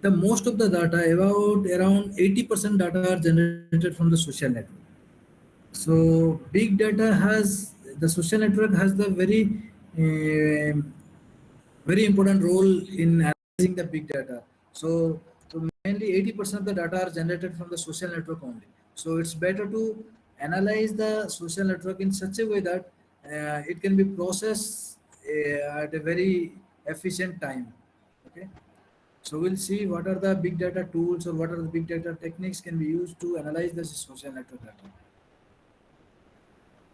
the most of the data, about around 80% data are generated from the social network. So big data has, the social network has the um very important role in analyzing the big data. So mainly 80% of the data are generated from the social network only. So it's better to analyze the social network in such a way that it can be processed at a very efficient time. Okay. So we'll see what are the big data tools or what are the big data techniques can be used to analyze the social network data.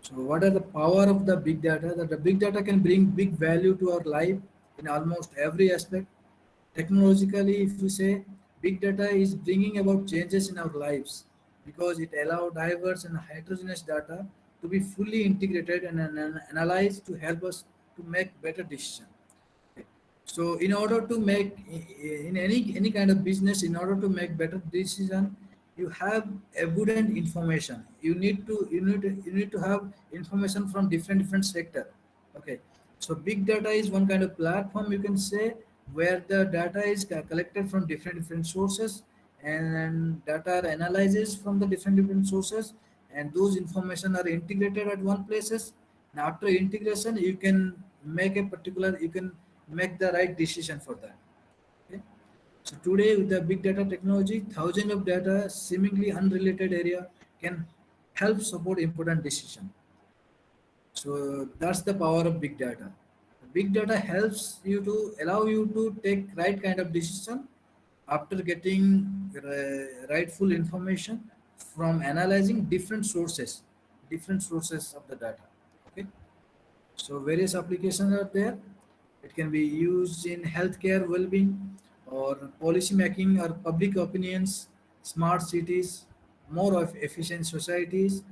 So what are the power of the big data? That the big data can bring big value to our life in almost every aspect. Technologically, if you say, big data is bringing about changes in our lives because it allows diverse and heterogeneous data to be fully integrated and analyzed to help us to make better decisions. So in order to make in any kind of business, in order to make better decision, you have abundant information. You need to have information from different sector. Okay. So big data is one kind of platform, you can say, where the data is collected from different sources, and data are analyzes from the different sources, and those information are integrated at one places. And after integration, you can make the right decision for that. Okay. So today with the big data technology, thousands of data seemingly unrelated area can help support important decision. So that's the power of big data. Big data helps you to allow you to take right kind of decision after getting rightful information from analyzing different sources of the data. Okay. So various applications are there. It can be used in healthcare well-being or policy making or public opinions, smart cities, more of efficient societies,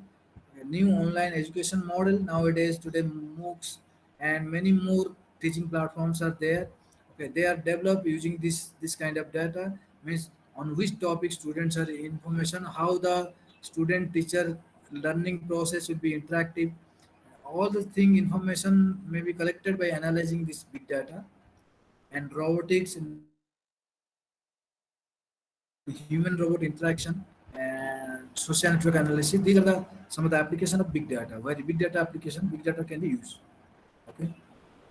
a new online education model nowadays today MOOCs and many more teaching platforms are there. Okay, they are developed using this kind of data, means on which topic students are information, how the student teacher learning process will be interactive, all the thing information may be collected by analyzing this big data. And robotics and human robot interaction and social network analysis, these are the some of the application of big data, where big data can be used. Okay.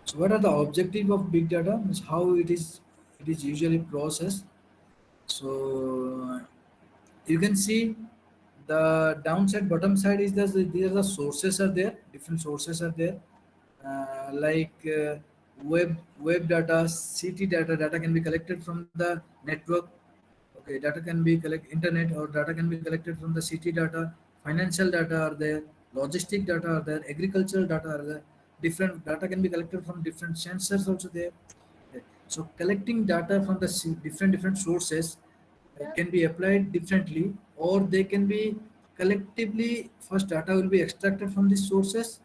So what are the objective of big data? Means how it is usually processed. So you can see the downside, bottom side is that these are the sources are there, different sources are there, like web data, CT data can be collected from the network. Okay, data can be collect internet, or data can be collected from the CT data. Financial data are there, logistic data are there, agricultural data are there. Different data can be collected from different sensors also there. Okay. So collecting data from the different sources can be applied differently, or they can be collectively. First, data will be extracted from these sources,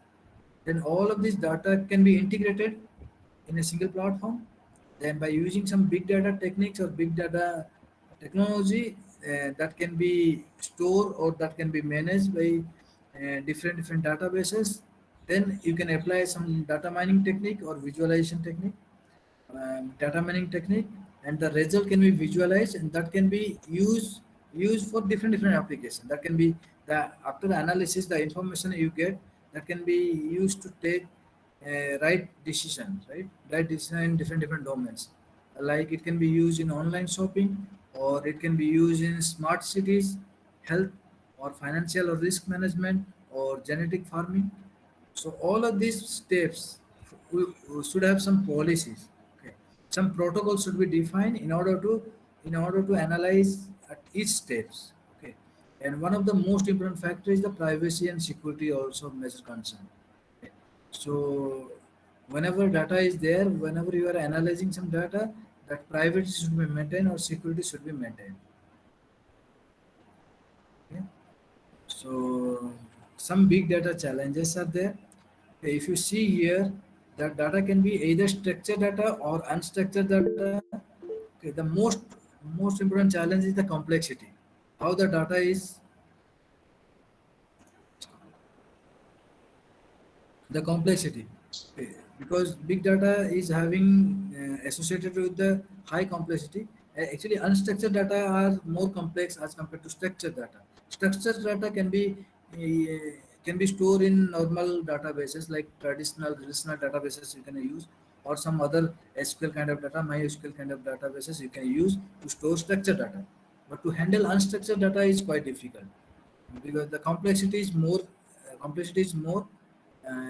then all of this data can be integrated in a single platform. Then by using some big data techniques or big data technology, that can be stored or that can be managed by different databases. Then you can apply some data mining technique or visualization technique, data mining technique, and the result can be visualized, and that can be used for different applications. That can be the after the analysis, the information you get, that can be used to take right decision in different domains. Like it can be used in online shopping, or it can be used in smart cities, health, or financial or risk management, or genetic farming. So all of these steps, we should have some policies. Okay, some protocols should be defined in order to analyze at each steps. Okay, and one of the most important factors is the privacy and security also measure concern. Okay. So whenever data is there, whenever you are analyzing some data, that privacy should be maintained or security should be maintained. Okay. So some big data challenges are there. Okay, if you see here, that data can be either structured data or unstructured data. Okay, the most important challenge is the complexity. How the data is, the complexity. Okay, because big data is having associated with the high complexity, Actually, unstructured data are more complex as compared to structured data. Structured data can be stored in normal databases like traditional relational databases you can use, or some other SQL kind of data, MySQL kind of databases you can use to store structured data. But to handle unstructured data is quite difficult because the complexity is more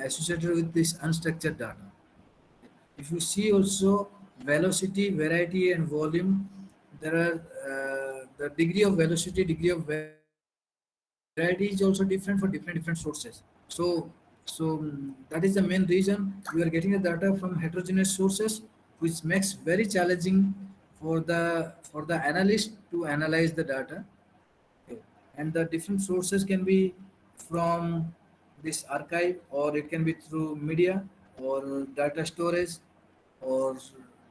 associated with this unstructured data. If you see also velocity, variety, and volume, there are the degree of velocity, degree of variety is also different for different sources. So that is the main reason we are getting the data from heterogeneous sources, which makes very challenging for the analyst to analyze the data. Okay. And the different sources can be from this archive, or it can be through media or data storage or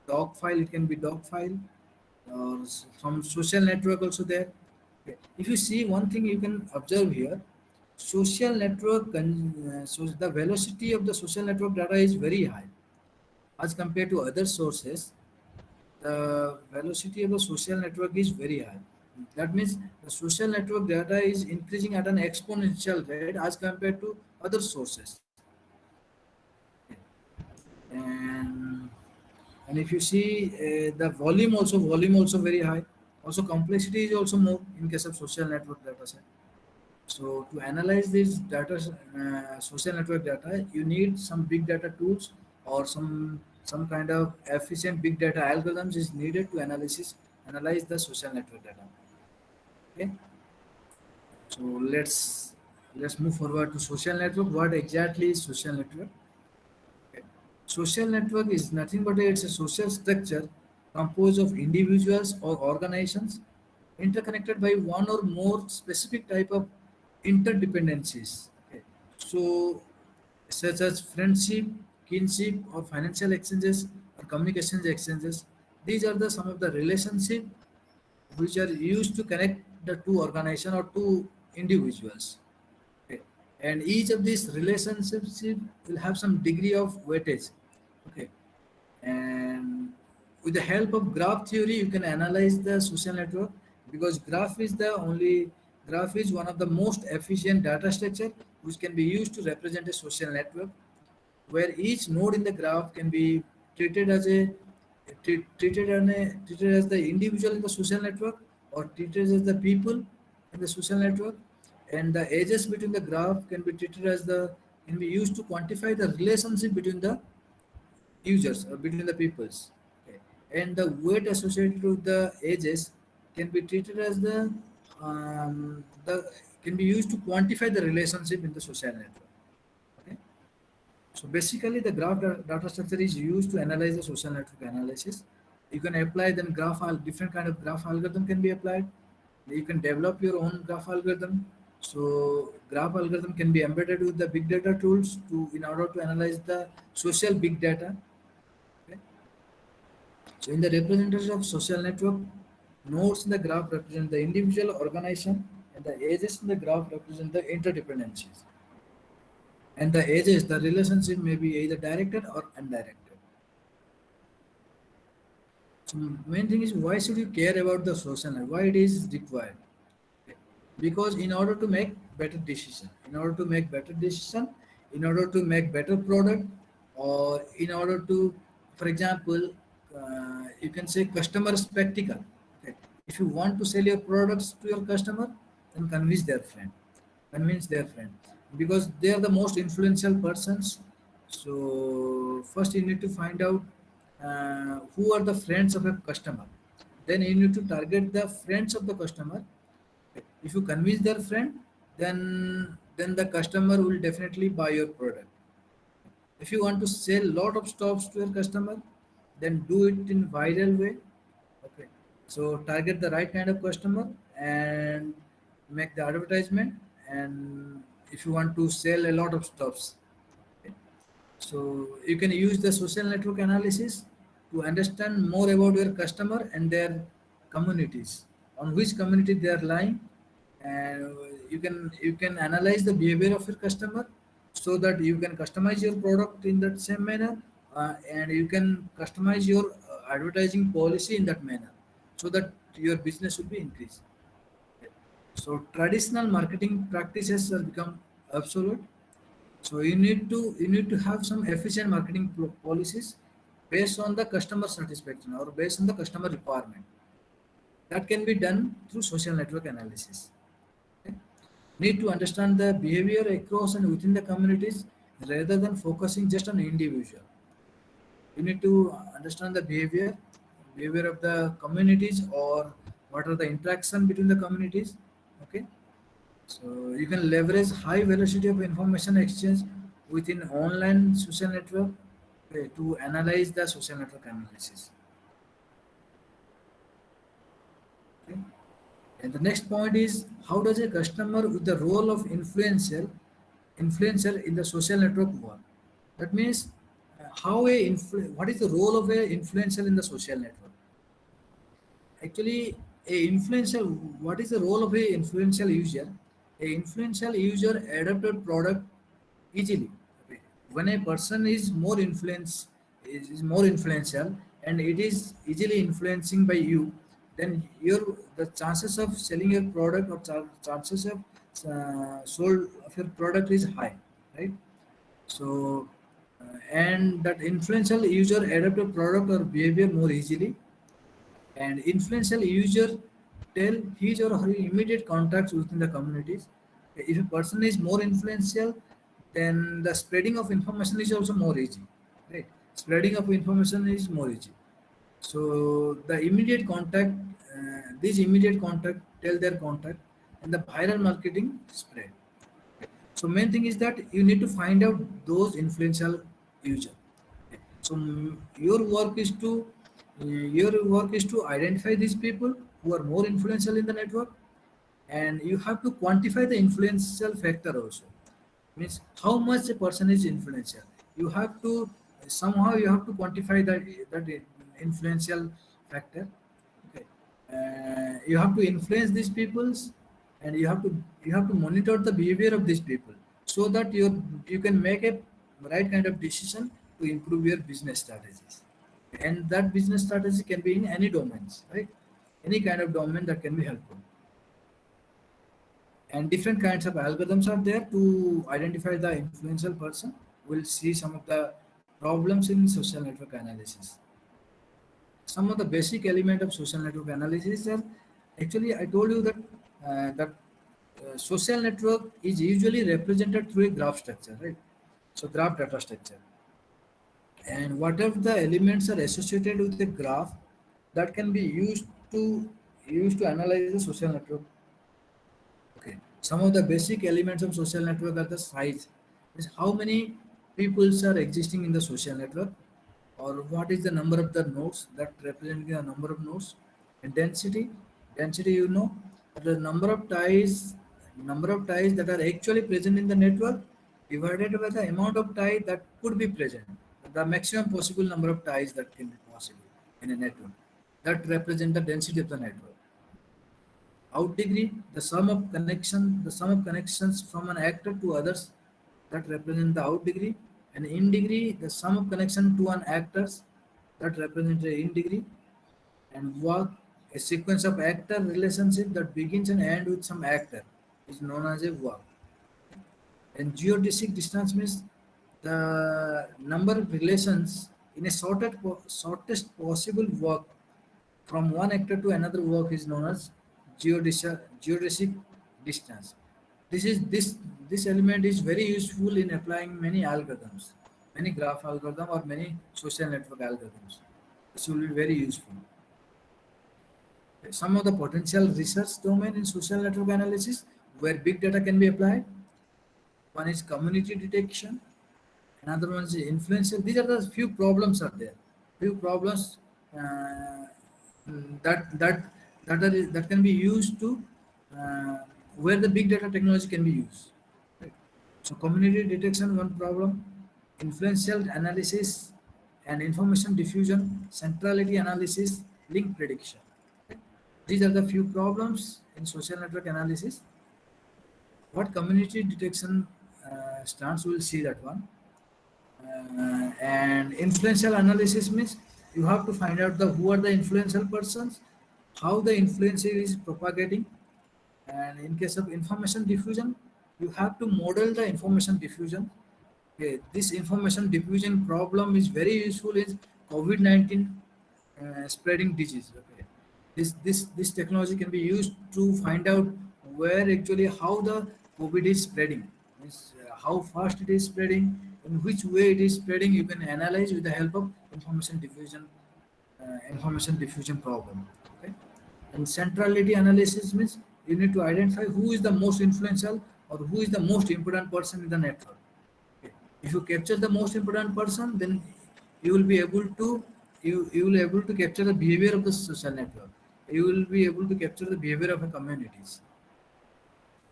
doc file. It can be doc file or from social network also there. Okay. If you see one thing you can observe here, social network so the velocity of the social network data is very high as compared to other sources. The velocity of the social network is very high. That means the social network data is increasing at an exponential rate as compared to other sources. And and if you see the volume also very high. Also complexity is also more in case of social network data set. So to analyze this data, social network data, you need some big data tools or some kind of efficient big data algorithms is needed to analyze the social network data. Okay, so let's move forward to social network. What exactly is social network? Okay. Social network is nothing but it's a social structure composed of individuals or organizations interconnected by one or more specific type of interdependencies. Okay. So, such as friendship, kinship, or financial exchanges or communications exchanges. These are the some of the relationship which are used to connect the two organization or two individuals. Okay. And each of these relationships will have some degree of weightage. Okay. And with the help of graph theory, you can analyze the social network because graph is one of the most efficient data structure which can be used to represent a social network where each node in the graph can be treated as a treated as the individual in the social network or treated as the people in the social network, and the edges between the graph can be treated as the can be used to quantify the relationship between the users or between the peoples. Okay. And the weight associated with the edges can be treated as the can be used to quantify the relationship in the social network. Okay. So basically, the data structure is used to analyze the social network analysis. You can apply then different kind of graph algorithm can be applied. You can develop your own graph algorithm. So graph algorithm can be embedded with the big data tools to in order to analyze the social big data. Okay. So in the representation of social network, nodes in the graph represent the individual organization, and the edges in the graph represent the interdependencies. And the edges, the relationship may be either directed or undirected. So main thing is why should you care about the social network? Why it is required? Because in order to make better decision, in order to make better product, or in order to, for example, you can say customer spectacle. Okay. If you want to sell your products to your customer, then convince their friend because they are the most influential persons. So first you need to find out who are the friends of a customer, then you need to target the friends of the customer. If you convince their friend, then the customer will definitely buy your product. If you want to sell lot of stuffs to your customer, then do it in viral way. Okay. So target the right kind of customer and make the advertisement. And if you want to sell a lot of stuffs, okay. So you can use the social network analysis to understand more about your customer and their communities, on which community they are lying, and you can analyze the behavior of your customer so that you can customize your product in that same manner, and you can customize your advertising policy in that manner. so that your business will be increased. So traditional marketing practices have become obsolete. So you need to have some efficient marketing policies based on the customer satisfaction or based on the customer requirement. That can be done through social network analysis. Okay? Need to understand the behavior across and within the communities rather than focusing just on individual. You need to understand the behavior of the communities, or what are the interaction between the communities. Okay, so you can leverage high velocity of information exchange within online social network, okay, to analyze the social network analysis. Okay. And the next point is, how does a customer with the role of influencer in the social network work? That means what is the role of a influencer in the social network? Actually, a influential what is the role of a influential user? A influential user adapt a product easily. Okay. When a person is more influential and it is easily influencing by you, then the chances of selling your product or chances of sold of your product is high, right? So and that influential user adapt a product or behavior more easily, and influential user tell his or her immediate contacts within the communities. If a person is more influential, then the spreading of information is also more easy, right? Spreading of information is more easy. So the immediate contact, these immediate contact tell their contact, and the viral marketing spread. So main thing is that you need to find out those influential user. So your work is to identify these people who are more influential in the network, and you have to quantify the influential factor also. Means how much a person is influential. You have to somehow you have to quantify that influential factor. Okay. You have to influence these peoples, and you have to monitor the behavior of these people, so that you can make a right kind of decision to improve your business strategies. And that business strategy can be in any domains, right? Any kind of domain that can be helpful. And different kinds of algorithms are there to identify the influential person. We'll see some of the problems in social network analysis. Some of the basic element of social network analysis are, actually I told you that social network is usually represented through a graph structure, right? So graph data structure, and whatever the elements are associated with a graph, that can be used to analyze the social network. Okay. Some of the basic elements of social network are the size. Is how many peoples are existing in the social network, or what is the number of the nodes that represent the number of nodes, and density. Density, the number of ties that are actually present in the network divided by the amount of ties that could be present. The maximum possible number of ties that can be possible in a network. That represent the density of the network. Out degree, the sum of connections from an actor to others, that represent the out degree, and in degree, the sum of connection to an actors, that represent the in degree, and work, a sequence of actor relationship that begins and ends with some actor, is known as a work. And geodesic distance means the number of relations in a shortest possible work from one actor to another work is known as geodesic distance. This element is very useful in applying many algorithms, many graph algorithm or many social network algorithms. This will be very useful. Some of the potential research domain in social network analysis where big data can be applied. One is community detection, another one is influential. These are the few problems are there. Few problems uh, that can be used to uh, where the big data technology can be used. Right. So community detection, one problem, influential analysis and information diffusion, centrality analysis, link prediction. Right. These are the few problems in social network analysis. What community detection stands, we'll see that one. And influential analysis means you have to find out who are the influential persons, how the influencer is propagating. And in case of information diffusion, you have to model the information diffusion. Okay, this information diffusion problem is very useful in COVID-19 spreading disease. Okay, this technology can be used to find out where actually how the COVID is spreading, means how fast it is spreading, in which way it is spreading. You can analyze with the help of information diffusion problem. Okay, and centrality analysis means you need to identify who is the most influential or who is the most important person in the network. Okay. If you capture the most important person, then you will be able to you will able to capture the behavior of the social network. You will be able to capture the behavior of the communities.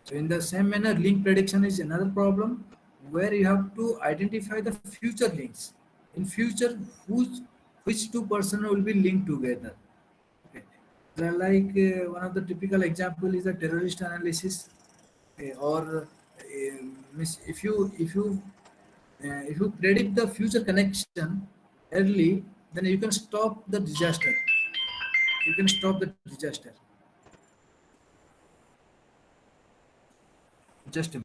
So in the same manner, link prediction is another problem where you have to identify the future links. In future, who's, which two person will be linked together. Okay. Like one of the typical example is the terrorist analysis, or if you predict the future connection early, then you can stop the disaster. You can stop the disaster. Just a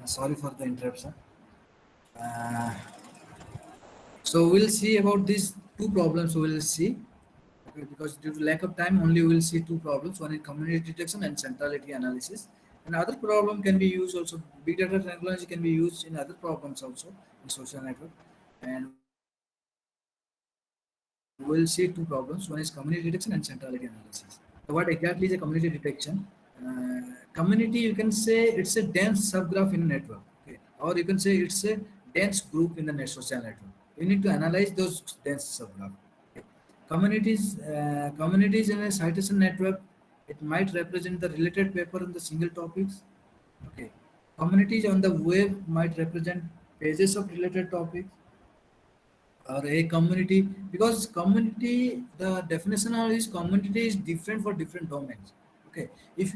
sorry for the interruption. Uh, so we'll see about these two problems. We will see. Okay, because due to lack of time, only we will see two problems. One is community detection and centrality analysis. Another problem can be used also. Big data technology can be used in other problems also in social network. And we'll see two problems. One is community detection and centrality analysis. So what exactly is a community detection? Community, you can say it's a dense subgraph in a network, okay? Or you can say it's a dense group in the net social network. You need to analyze those dense subgraph. Okay. Communities in a citation network, it might represent the related paper in the single topics. Okay. Communities on the web might represent pages of related topics, or a community, because community, the definition of is community is different for different domains. Okay, if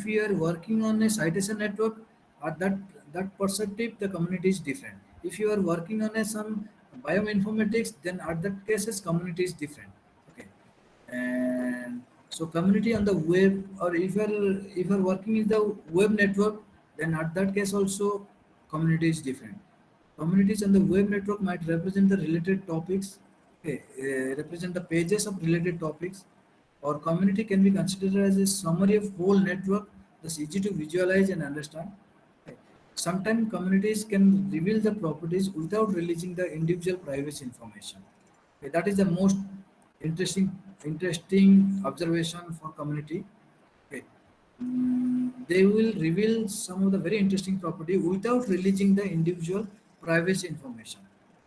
we are working on a citation network, at that perspective the community is different. If you are working on a some bioinformatics, then at that cases community is different. Okay, and so community on the web, or if you're working in the web network, then at that case also community is different. Communities on the web network might represent the related topics, okay, represent the pages of related topics, or community can be considered as a summary of whole network that's easy to visualize and understand. Okay. Sometimes communities can reveal the properties without releasing the individual privacy information. Okay, that is the most interesting observation for community. Okay. They will reveal some of the very interesting property without releasing the individual privacy information.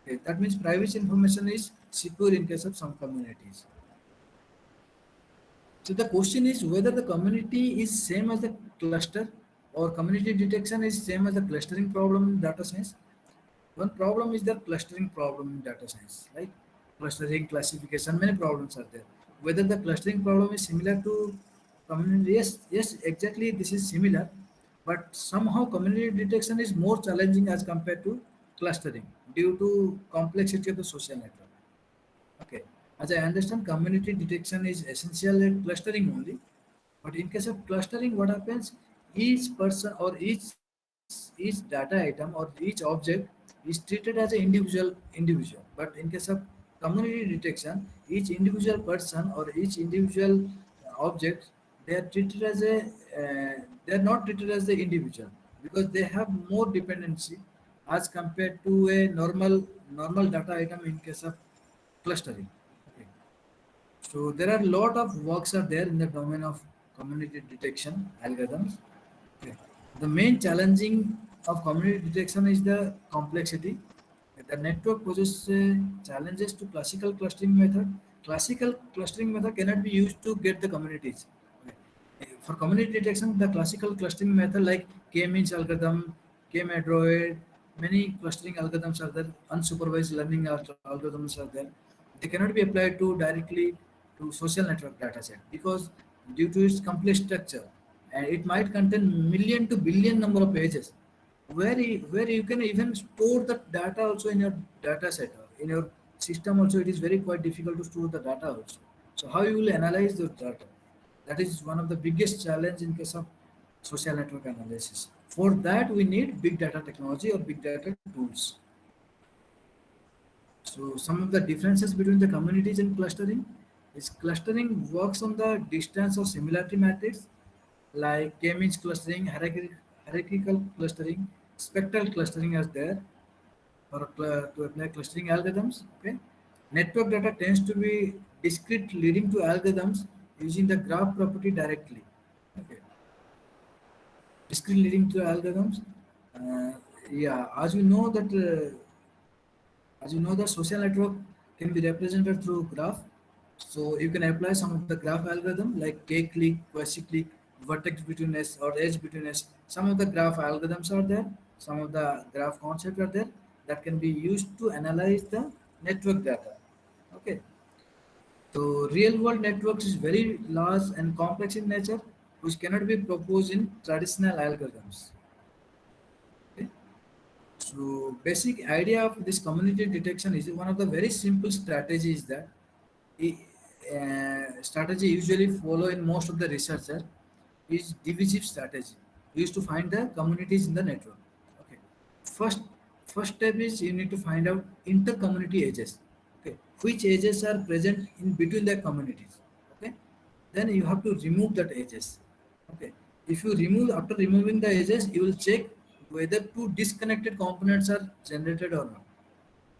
Okay. That means privacy information is secure in case of some communities. So the question is whether the community is same as the cluster, or community detection is same as the clustering problem in data science. One problem is the clustering problem in data science, like clustering, classification, many problems are there. Whether the clustering problem is similar to community, yes, exactly, this is similar, but somehow community detection is more challenging as compared to clustering due to complexity of the social network. Okay. As I understand, community detection is essential in clustering only. But in case of clustering, what happens? Each person or each data item or each object is treated as an individual. But in case of community detection, each individual person or each individual object, they are treated as a they are not treated as the individual, because they have more dependency as compared to a normal data item in case of clustering. Okay. So there are a lot of works are there in the domain of community detection algorithms. Okay. The main challenging of community detection is the complexity. The network poses challenges to classical clustering method. Classical clustering method cannot be used to get the communities. Okay. For community detection, the classical clustering method like K-means algorithm, K-Madroid, many clustering algorithms are there, unsupervised learning algorithms are there. They cannot be applied to directly to social network dataset because due to its complex structure and it might contain million to billion number of pages where you can even store the data also in your data set in your system also it is very quite difficult to store the data also. So how you will analyze the data? That is one of the biggest challenge in case of social network analysis. For that we need big data technology or big data tools. So some of the differences between the communities and clustering is clustering works on the distance or similarity matrix like k-means clustering, hierarchical clustering, spectral clustering as there for to apply clustering algorithms. Okay, network data tends to be discrete, leading to algorithms using the graph property directly. Okay, discrete leading to algorithms. Yeah, as you know, the social network can be represented through graph. So you can apply some of the graph algorithm like k-click, quasi-click, vertex between s or edge between s. Some of the graph algorithms are there. Some of the graph concepts are there that can be used to analyze the network data. Okay. So real-world networks is very large and complex in nature, which cannot be proposed in traditional algorithms. Okay. So basic idea of this community detection is one of the very simple strategies that strategy usually follow in most of the researcher is divisive strategy used to find the communities in the network. Okay. First first step is you need to find out inter-community edges. Okay. Which edges are present in between the communities. Okay. Then you have to remove that edges. Okay. If you remove after removing the edges, you will check whether two disconnected components are generated or not.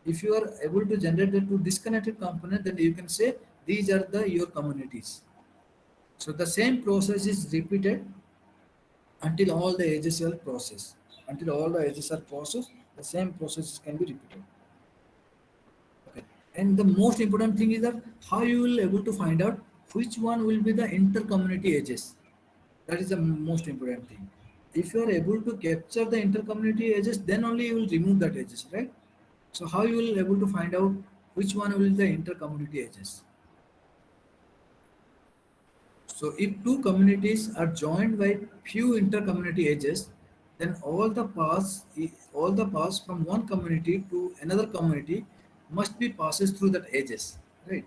If you are able to generate the two disconnected components, then you can say these are the your communities. So the same process is repeated until all the edges are processed. Until all the edges are processed, the same process can be repeated. Okay. And the most important thing is that how you will able to find out which one will be the inter-community edges. That is the most important thing. If you are able to capture the inter-community edges, then only you will remove that edges, right? So how you will able to find out which one will be the inter-community edges? So if two communities are joined by few inter-community edges, then all the paths from one community to another community must be passes through that edges, right?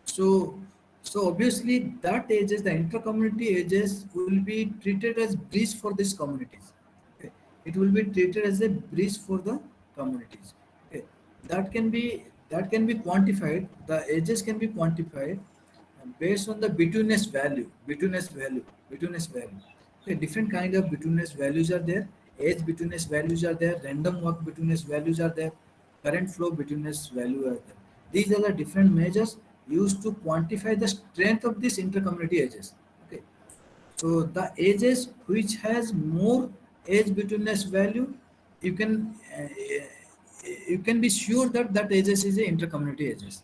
So so obviously that edges, the inter-community edges will be treated as bridge for these communities. Okay. It will be treated as a bridge for the communities. Okay. That can be quantified. The edges can be quantified based on the betweenness value. Okay, different kind of betweenness values are there, age betweenness values are there, random walk betweenness values are there, current flow betweenness value are there. These are the different measures used to quantify the strength of these intercommunity edges. Okay, so the edges which has more age betweenness value, you can you can be sure that that edges is a intercommunity edges.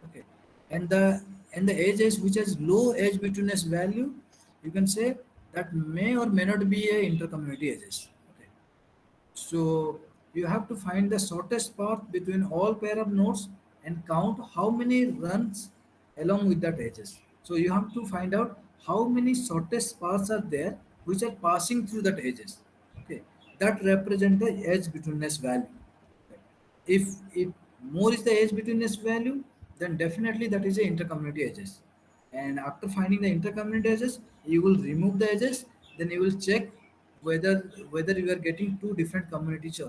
Okay, and the edges which has low edge betweenness value, you can say that may or may not be a intercommunity edges. Okay, so you have to find the shortest path between all pair of nodes and count how many runs along with that edges. So you have to find out how many shortest paths are there which are passing through that edges. Okay, that represent the edge betweenness value. Okay. If more is the edge betweenness value, then definitely that is a intercommunity edges. And after finding the intercommunity edges, you will remove the edges. Then you will check whether whether you are getting two different communities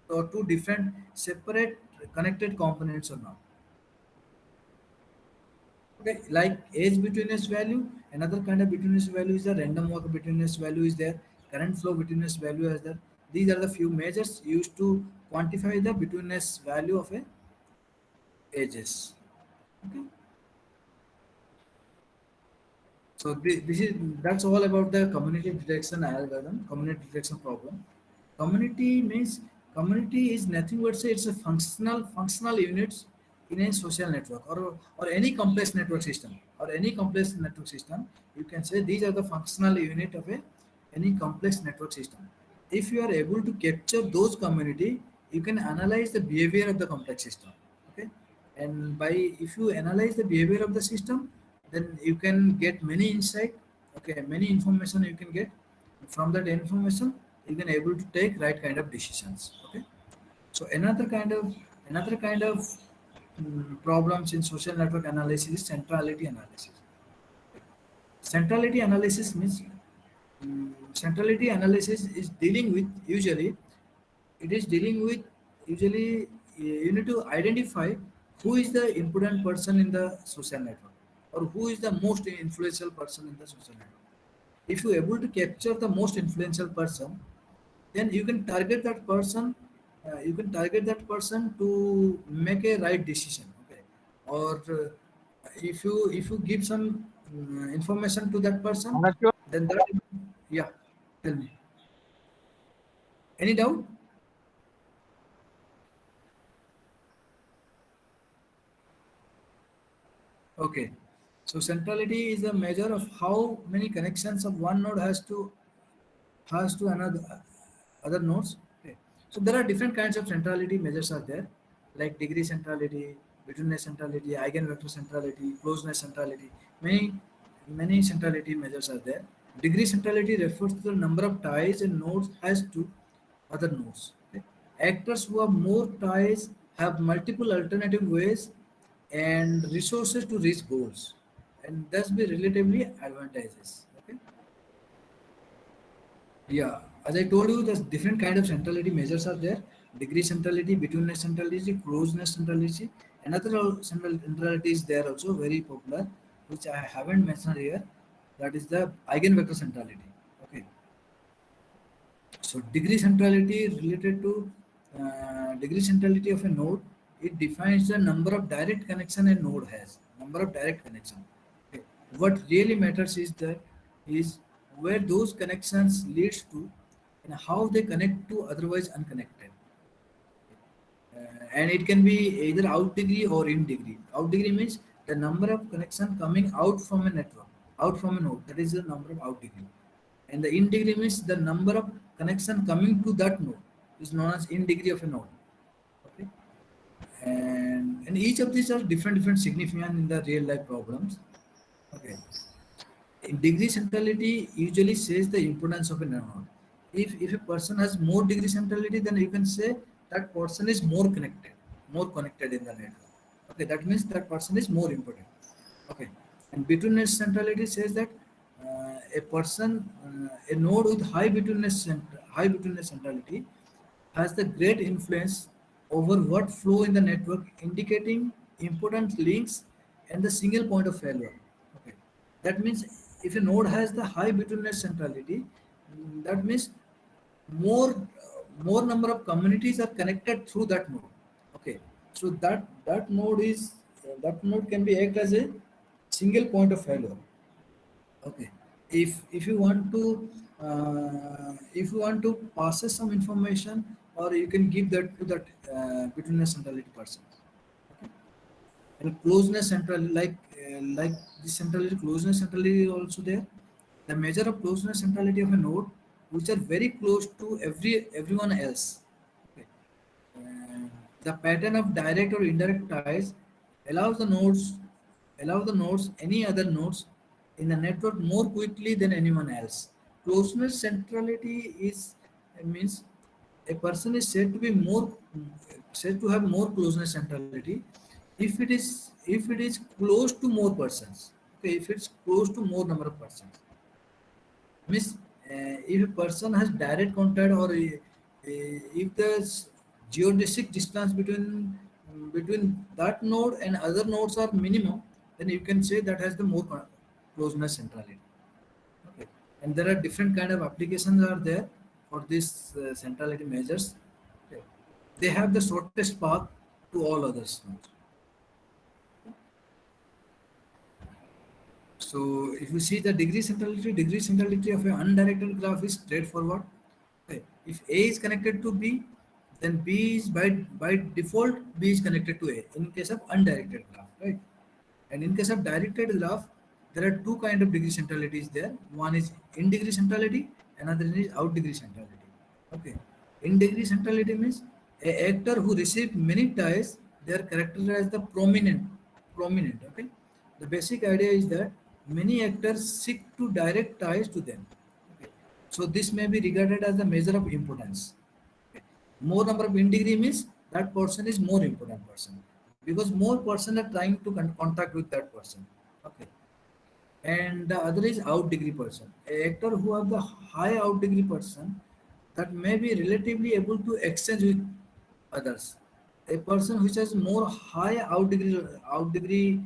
or two different separate connected components or not. Okay, like age betweenness value, another kind of betweenness value is the random walk betweenness value is there, current flow betweenness value is there. These are the few measures used to quantify the betweenness value of a edges. Okay. So this is that's all about the community detection algorithm, community detection problem. Community means community is nothing but say it's a functional units in a social network or any complex network system or any complex network system. You can say these are the functional unit of a any complex network system. If you are able to capture those community, you can analyze the behavior of the complex system. Okay, and by if you analyze the behavior of the system, then you can get many insight. Okay, many information you can get from that information. You can able to take right kind of decisions. Okay, so another kind of problems in social network analysis is centrality analysis. Centrality analysis means centrality analysis is dealing with usually it is dealing with usually you need to identify who is the important person in the social network or who is the most influential person in the social network. If you are able to capture the most influential person, then you can target that person to make a right decision. Okay, or if you give some information to that person, Understood? then that yeah, tell me, any doubt? Okay, so centrality is a measure of how many connections of one node has to another other nodes. Okay. So there are different kinds of centrality measures are there, like degree centrality, betweenness centrality, eigenvector centrality, closeness centrality. Many centrality measures are there. Degree centrality refers to the number of ties a node has to other nodes. Okay. Actors who have more ties have multiple alternative ways and resources to reach goals, and thus be relatively advantageous. Okay. Yeah, as I told you, there's different kind of centrality measures are there. Degree centrality, betweenness centrality, closeness centrality. Another centrality is there also very popular, which I haven't mentioned here. That is the eigenvector centrality. Okay, so degree centrality related to degree centrality of a node. It defines the number of direct connection a node has. Number of direct connection. Okay. What really matters is where those connections leads to and how they connect to otherwise unconnected. And it can be either out degree or in degree. Out degree means the number of connection coming out from a network, out from a node. That is the number of out degree. And the in degree means the number of connection coming to that node is known as in degree of a node. Okay. And each of these are different significant in the real life problems. Okay. In degree centrality usually says the importance of a node. If a person has more degree centrality, then you can say that person is more connected in the network. Okay, that means that person is more important. Okay, and betweenness centrality says that a node with high betweenness centrality has the great influence over what flow in the network, indicating important links and the single point of failure. Okay, that means if a node has the high betweenness centrality, that means more number of communities are connected through that node. Okay, so that node can be act as a single point of failure. Okay, if you want to process some information, or you can give that to that betweenness centrality person. Okay, and closeness central like this centrality, closeness centrality is also there. The measure of closeness centrality of a node which are very close to everyone else. Okay. And the pattern of direct or indirect ties allows the nodes any other nodes in the network more quickly than anyone else. Closeness centrality is means a person is said to have more closeness centrality if it is close to more persons. Okay, if it's close to more number of persons. Means if a person has direct contact, or if the geodesic distance between that node and other nodes are minimum, then you can say that has the more closeness centrality. Okay, and there are different kind of applications are there. for this centrality measures, okay, they have the shortest path to all others nodes. So if you see the degree centrality of an undirected graph is straightforward. Okay. If A is connected to B, then B is by default B is connected to A in case of undirected graph, right? And in case of directed graph, there are two kind of degree centralities there. One is in degree centrality, another is out degree centrality. Okay. In degree centrality means a actor who receives many ties, they are characterized as the prominent. Okay. The basic idea is that many actors seek to direct ties to them. Okay. So this may be regarded as the measure of importance. Okay. More number of in degree means that person is more important person because more person are trying to contact with that person. Okay. And the other is out degree person. A actor who have the high out degree person that may be relatively able to exchange with others. A person which has more high out degree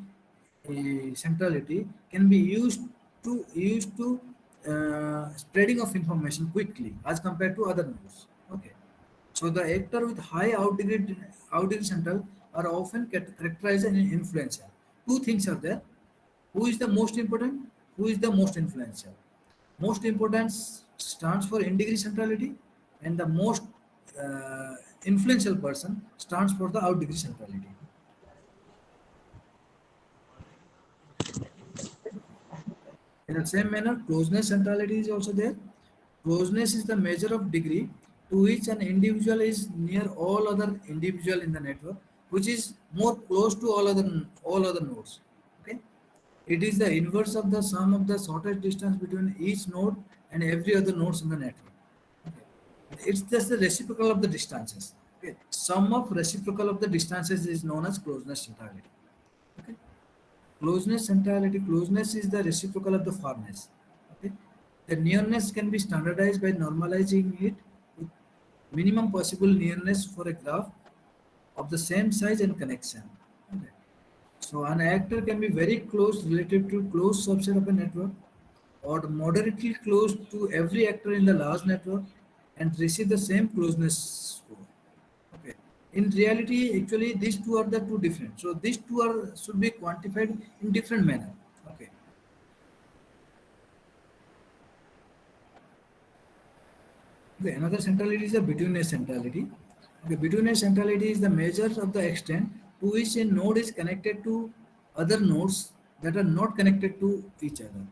centrality can be used to spreading of information quickly as compared to other nodes. Okay. So the actor with high out degree central are often characterized as an influencer. Two things are there: who is the most important, who is the most influential. Most important stands for in degree centrality, and the most uh, influential person stands for the out degree centrality. In the same manner, closeness centrality is also there. Closeness is the measure of degree to which an individual is near all other individual in the network, which is more close to all other nodes. Okay, it is the inverse of the sum of the shortest distance between each node and every other nodes in the network. Okay. It's just the reciprocal of the distances. Okay. Sum of reciprocal of the distances is known as closeness centrality. Okay. Closeness centrality, closeness is the reciprocal of the farness. Okay. The nearness can be standardized by normalizing it with minimum possible nearness for a graph of the same size and connection. Okay. So an actor can be very close relative to close subset of a network or moderately close to every actor in the large network and receive the same closeness score. Okay. In reality, actually, these two are the two different. So these two are should be quantified in different manner. Okay. Okay. Another centrality is the betweenness centrality. Okay. Betweenness centrality is the measure of the extent to which a node is connected to other nodes that are not connected to each other.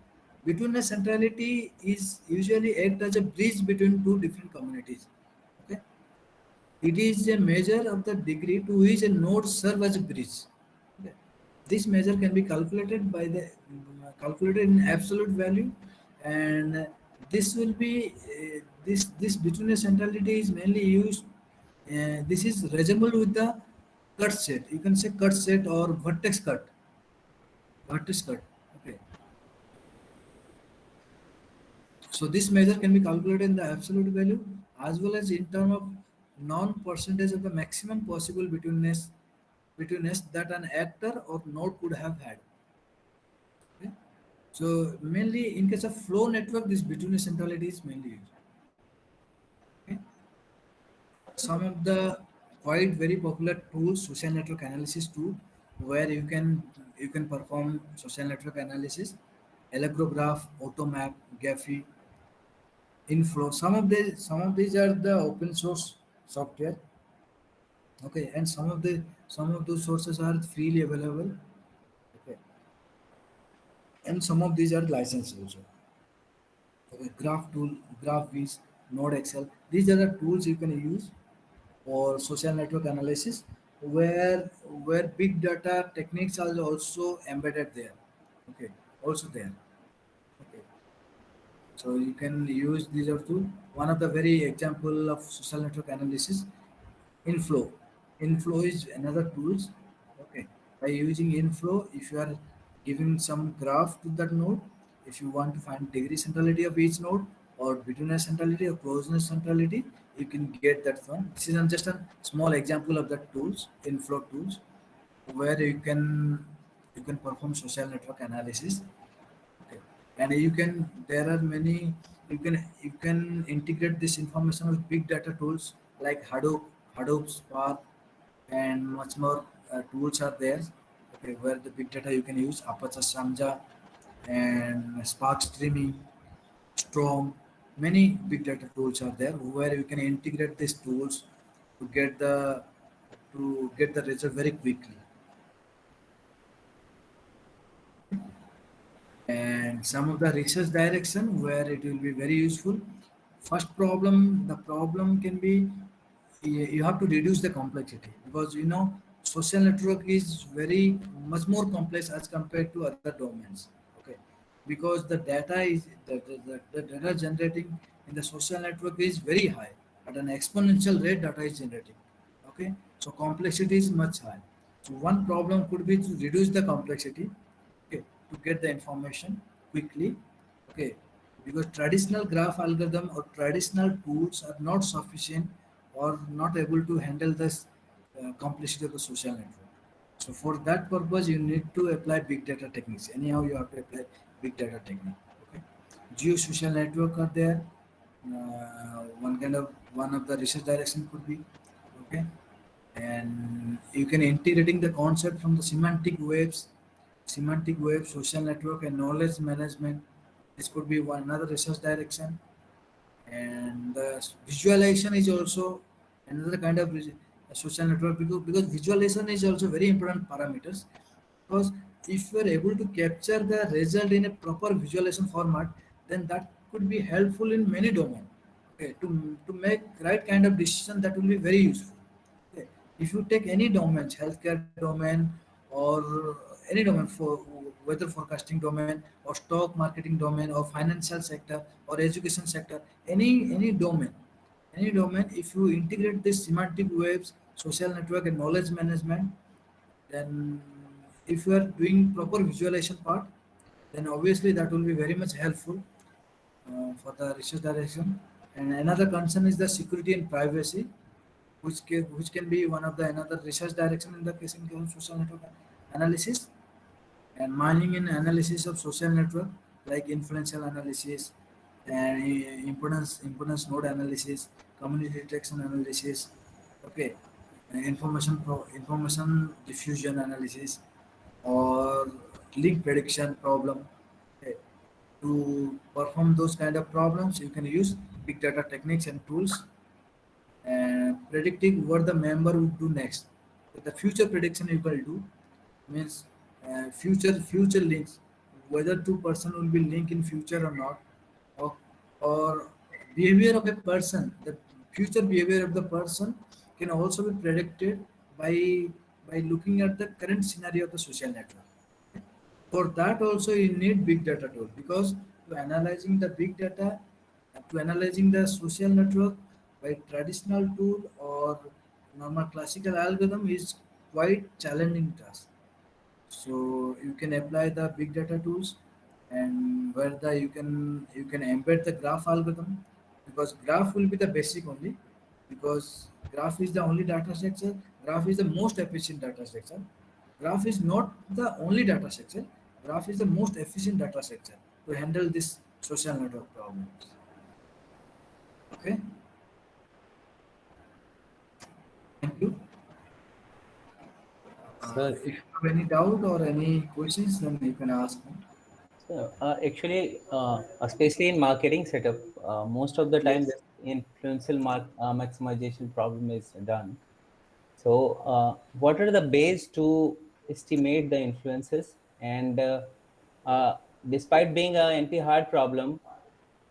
Betweenness centrality is usually act as a bridge between two different communities. Okay. It is a measure of the degree to which a node serves as a bridge. Okay. This measure can be calculated in absolute value, and this will be this between centrality is mainly used. This is resembled with the cut set. You can say cut set or vertex cut. Okay. So this measure can be calculated in the absolute value as well as in terms of non-percentage of the maximum possible betweenness that an actor or node could have had. Okay? So mainly in case of flow network, this betweenness centrality is mainly used. Okay? Some of the quite very popular tools, social network analysis tool, where you can perform social network analysis, Allegrograph, Automap, Gephi, Inflow. Some of these are the open source software. Okay, and some of those sources are freely available. Okay, and some of these are licensed also. Okay, Graph tool, GraphViz, Node Excel. These are the tools you can use for social network analysis, where big data techniques are also embedded there. Okay, also there. Okay, so you can use these are two. One of the very example of social network analysis, Inflow. Inflow is another tools. Okay. By using inflow, if you are giving some graph to that node, if you want to find degree centrality of each node or betweenness centrality or closeness centrality, you can get that one. This is just a small example of the tools, inflow tools, where you can perform social network analysis. Okay. And you can there are many You can integrate this information with big data tools like Hadoop, Spark, and much more tools are there. Okay, where the big data you can use Apache Samja and Spark Streaming, Storm. Many big data tools are there where you can integrate these tools to get the result very quickly. And some of the research direction where it will be very useful. First problem, the problem can be you have to reduce the complexity, because social network is very much more complex as compared to other domains. Okay, because the data generating in the social network is very high at an exponential rate. Data is generating. Okay, so complexity is much high. So one problem could be to reduce the complexity, okay, to get the information quickly. Okay, because traditional graph algorithm or traditional tools are not sufficient or not able to handle this complexity of the social network. So for that purpose you need to apply big data techniques. Anyhow you have to apply big data technique. Okay, geo social network are there. One of the research direction could be, okay, and you can integrating the concept from the semantic web, social network, and knowledge management. This could be one another research direction. And the visualization is also another kind of social network, because visualization is also very important parameters. Because if you are able to capture the result in a proper visualization format, then that could be helpful in many domains. Okay, to make right kind of decision, that will be very useful. Okay. If you take any domains, healthcare domain, or any domain, for weather forecasting domain, or stock marketing domain, or financial sector, or education sector, any domain, if you integrate this semantic waves, social network, and knowledge management, then if you are doing proper visualization part, then obviously that will be very much helpful for the research direction. And another concern is the security and privacy, which can be one of the another research direction in the case in social network analysis. And mining and analysis of social network, like influential analysis and impedance node analysis, community detection analysis. Okay, information diffusion analysis, or link prediction problem. Okay. To perform those kind of problems, you can use big data techniques and tools, and predicting what the member would do next. The future prediction you can do means future links, whether two person will be linked in future or not, or, or behavior of a person. The future behavior of the person can also be predicted by looking at the current scenario of the social network. For that also you need big data tool, because to analyzing the big data, to analyzing the social network by traditional tool or normal classical algorithm is quite challenging task. So you can apply the big data tools, and where you can embed the graph algorithm, because graph will be the basic only, because graph is the only data structure. Graph is the most efficient data structure. Graph is not the only data structure. Graph is the most efficient data structure to handle this social network problems. Okay, thank you. So, If you have any doubt or any questions, then you can ask me. actually, especially in marketing setup, most of the time Yes. this influential maximization problem is done. So, what are the ways to estimate the influences? And despite being a NP-hard problem,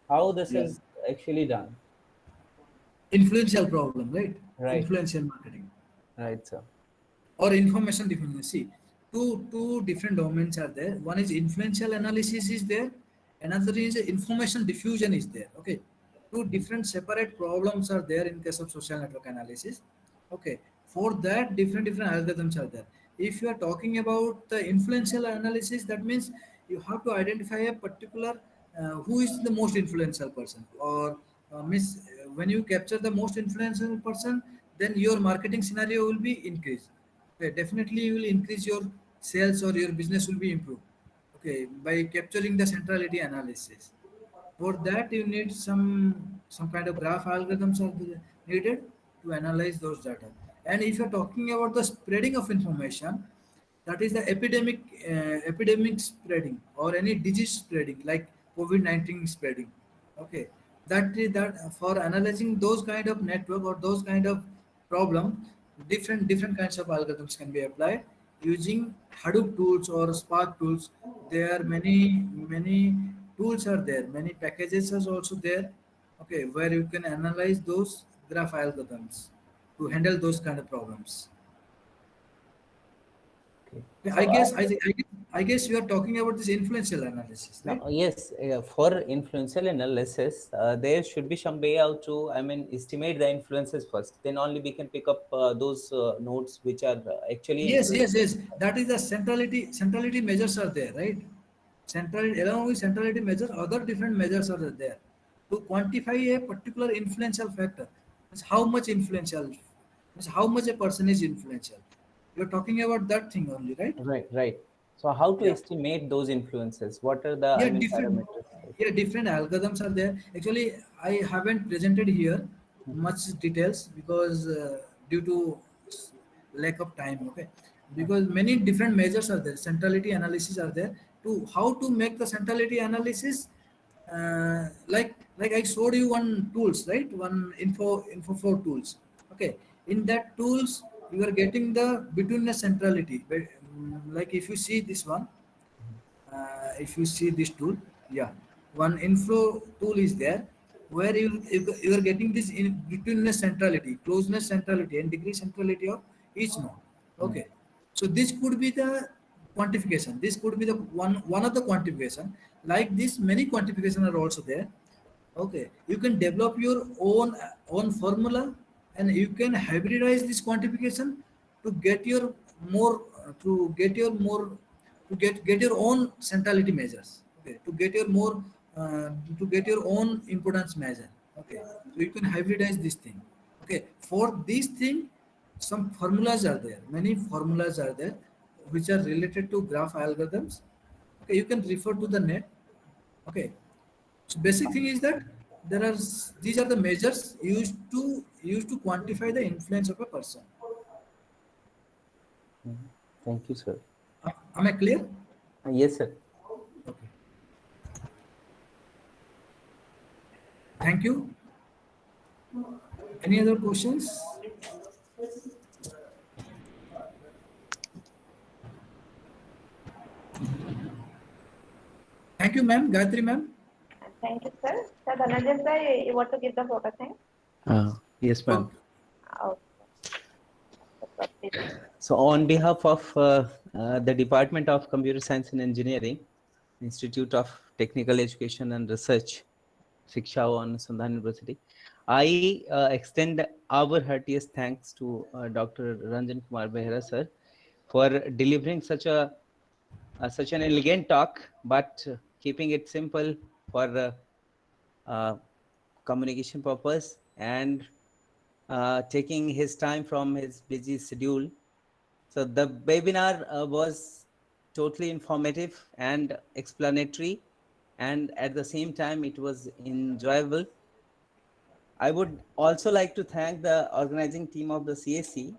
how this Yeah. is actually done? Influential problem, right? Right, Influential marketing right, sir. or information diffusion. See, two different domains are there. One is influential analysis is there, another is information diffusion is there. Okay, two different separate problems are there in case of social network analysis. Okay, for that different algorithms are there. If you are talking about the influential analysis, that means you have to identify a particular who is the most influential person, or when you capture the most influential person, then your marketing scenario will be increased. Okay, definitely you will increase your sales or your business will be improved. Okay, by capturing the centrality analysis. For that, you need some kind of graph algorithms are needed to analyze those data. And if you're talking about the spreading of information, that is the epidemic spreading or any disease spreading like COVID-19 spreading. Okay, that for analyzing those kind of network or those kind of problem, different kinds of algorithms can be applied using Hadoop tools or Spark tools. There are many tools are there, many packages are also there. Okay, where you can analyze those graph algorithms to handle those kind of problems. Okay. Yeah, So I guess you are talking about this influential analysis, now, right? yes, for influential analysis, there should be some way out to, I mean, estimate the influences first. Then only we can pick up those nodes which are actually Yes, influenced. yes, yes. That is the centrality. Centrality measures are there, right? Centrality along with centrality measures, other different measures are there to quantify a particular influential factor. Means how much influential, means how much a person is influential. You're talking about that thing only, right? Right, right. So how to Yeah. estimate those influences? What are the, I Yeah, mean, different. parameters? Right? Yeah, different algorithms are there. Actually, I haven't presented here Mhm. much details because due to s- lack of time. Okay, Mhm. because many different measures are there. Centrality analysis are there to how to make the centrality analysis. Like I showed you one tools, right? One info flow tools. Okay, in that tools you are getting the between the centrality. Like if you see this one, if you see this tool, yeah, one inflow tool is there where you are getting this in betweenness centrality, closeness centrality, and degree centrality of each node. Mhm. Okay, so this could be the quantification. This could be the one of the quantification. Like this, many quantification are also there. Okay, you can develop your own formula, and you can hybridize this quantification to get your more to get your more to get your own centrality measures. Okay, to get your more to get your own impedance measure. Okay, so you can hybridize this thing. Okay, for this thing, some formulas are there. Many formulas are there which are related to graph algorithms. Okay, you can refer to the net. Okay, so basic thing is that these are the measures used to quantify the influence of a person. Mhm. Thank you, sir. Am I clear? Yes, sir. Okay. Thank you. Any other questions? Thank you, ma'am. Gayatri, ma'am. Thank you, sir. Sir, Dhananjay sir, you want to give the photo thing? Yes, ma'am. Okay. Okay. So proceed. So, on behalf of the Department of Computer Science and Engineering, Institute of Technical Education and Research, Shiksha Anusandhan University, I extend our heartiest thanks to Dr. Ranjan Kumar Behera, sir, for delivering such an elegant talk, but keeping it simple for uh, communication purpose and taking his time from his busy schedule. So the webinar was totally informative and explanatory, and at the same time, it was enjoyable. I would also like to thank the organizing team of the CSE,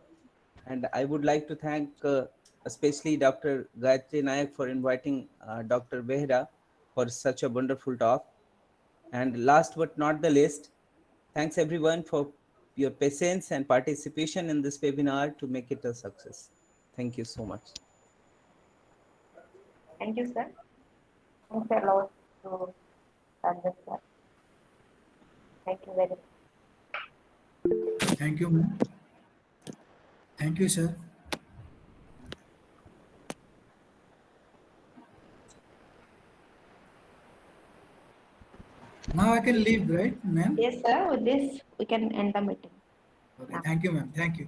and I would like to thank especially Dr. Gayatri Nayak for inviting Dr. Behera for such a wonderful talk. And last but not the least, thanks everyone for your patience and participation in this webinar to make it a success. Thank you so much. Thank you, sir. Thanks a lot to Dhananjay sir. Thank you very much. Thank you, ma'am. Thank you, sir. Now I can leave, right, ma'am? Yes, sir. With this, we can end the meeting Okay. now. Thank you, ma'am. Thank you.